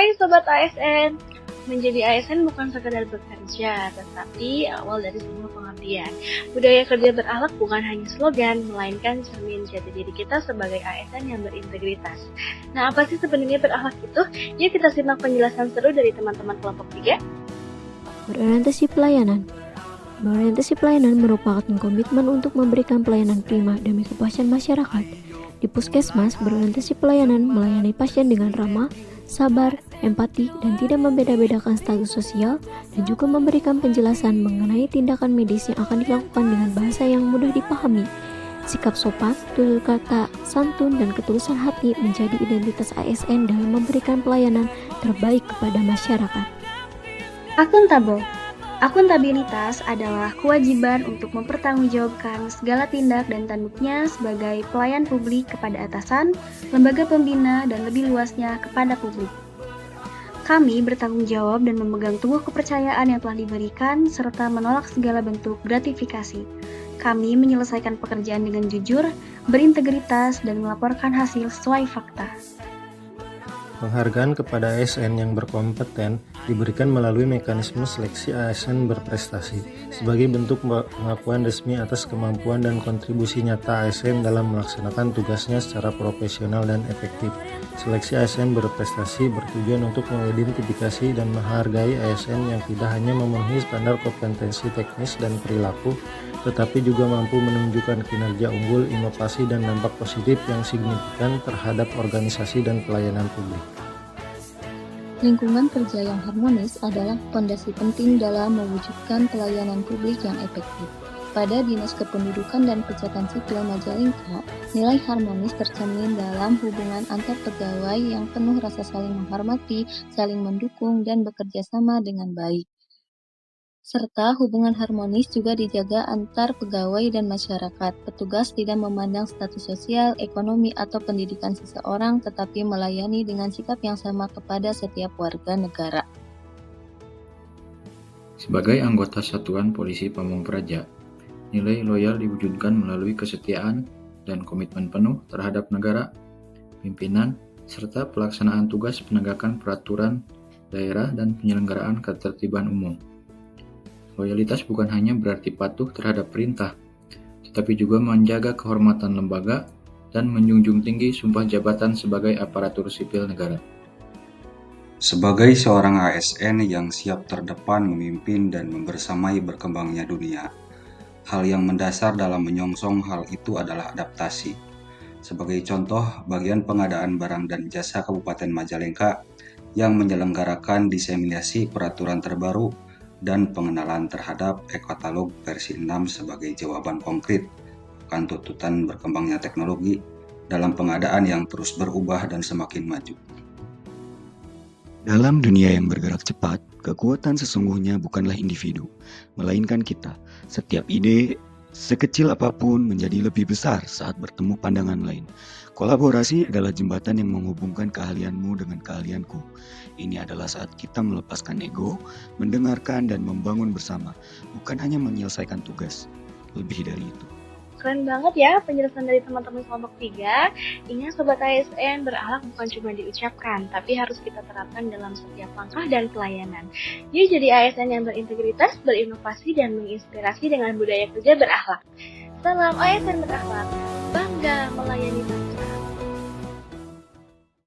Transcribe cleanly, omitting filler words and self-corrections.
Hai Sobat ASN, menjadi ASN bukan sekadar bekerja, tetapi awal dari sebuah pengabdian. Budaya kerja berakhlak bukan hanya slogan, melainkan cermin jati diri kita sebagai ASN yang berintegritas. Nah, apa sih sebenarnya berakhlak itu? Yuk kita simak penjelasan seru dari teman-teman kelompok 3. Berorientasi pelayanan. Berorientasi pelayanan merupakan komitmen untuk memberikan pelayanan prima demi kepuasan masyarakat. Di Puskesmas, berorientasi pelayanan melayani pasien dengan ramah, sabar, empati, dan tidak membeda-bedakan status sosial, dan juga memberikan penjelasan mengenai tindakan medis yang akan dilakukan dengan bahasa yang mudah dipahami. Sikap sopan, tutur kata, santun, dan ketulusan hati menjadi identitas ASN dalam memberikan pelayanan terbaik kepada masyarakat. Akuntabel. Akuntabilitas adalah kewajiban untuk mempertanggungjawabkan segala tindak dan tanduknya sebagai pelayan publik kepada atasan, lembaga pembina, dan lebih luasnya kepada publik. Kami bertanggung jawab dan memegang teguh kepercayaan yang telah diberikan serta menolak segala bentuk gratifikasi. Kami menyelesaikan pekerjaan dengan jujur, berintegritas, dan melaporkan hasil sesuai fakta. Penghargaan kepada ASN yang berkompeten diberikan melalui mekanisme seleksi ASN berprestasi sebagai bentuk pengakuan resmi atas kemampuan dan kontribusi nyata ASN dalam melaksanakan tugasnya secara profesional dan efektif. Seleksi ASN berprestasi bertujuan untuk mengidentifikasi dan menghargai ASN yang tidak hanya memenuhi standar kompetensi teknis dan perilaku, tetapi juga mampu menunjukkan kinerja unggul, inovasi, dan dampak positif yang signifikan terhadap organisasi dan pelayanan publik. Lingkungan kerja yang harmonis adalah fondasi penting dalam mewujudkan pelayanan publik yang efektif. Pada Dinas Kependudukan dan Pencatatan Sipil Majalengka, nilai harmonis tercermin dalam hubungan antar pegawai yang penuh rasa saling menghormati, saling mendukung, dan bekerja sama dengan baik. Serta hubungan harmonis juga dijaga antar pegawai dan masyarakat. Petugas tidak memandang status sosial, ekonomi, atau pendidikan seseorang, tetapi melayani dengan sikap yang sama kepada setiap warga negara. Sebagai anggota Satuan Polisi Pamong Praja, nilai loyal diwujudkan melalui kesetiaan dan komitmen penuh terhadap negara, pimpinan, serta pelaksanaan tugas penegakan peraturan daerah dan penyelenggaraan ketertiban umum. Loyalitas bukan hanya berarti patuh terhadap perintah, tetapi juga menjaga kehormatan lembaga dan menjunjung tinggi sumpah jabatan sebagai aparatur sipil negara. Sebagai seorang ASN yang siap terdepan memimpin dan membersamai berkembangnya dunia, hal yang mendasar dalam menyongsong hal itu adalah adaptasi. Sebagai contoh, bagian pengadaan barang dan jasa Kabupaten Majalengka yang menyelenggarakan diseminasi peraturan terbaru dan pengenalan terhadap e-katalog versi 6 sebagai jawaban konkret akan tuntutan berkembangnya teknologi dalam pengadaan yang terus berubah dan semakin maju. Dalam dunia yang bergerak cepat, kekuatan sesungguhnya bukanlah individu, melainkan kita. Setiap ide, sekecil apapun, menjadi lebih besar saat bertemu pandangan lain. Kolaborasi adalah jembatan yang menghubungkan keahlianmu dengan keahlianku. Ini adalah saat kita melepaskan ego, mendengarkan dan membangun bersama, bukan hanya menyelesaikan tugas. Lebih dari itu. Keren banget ya penjelasan dari teman-teman kelompok 3. Ingat Sobat ASN, berakhlak bukan cuma diucapkan, tapi harus kita terapkan dalam setiap langkah dan pelayanan. Yuk jadi ASN yang berintegritas, berinovasi, dan menginspirasi dengan budaya kerja berakhlak. Salam ASN berakhlak, bangga melayani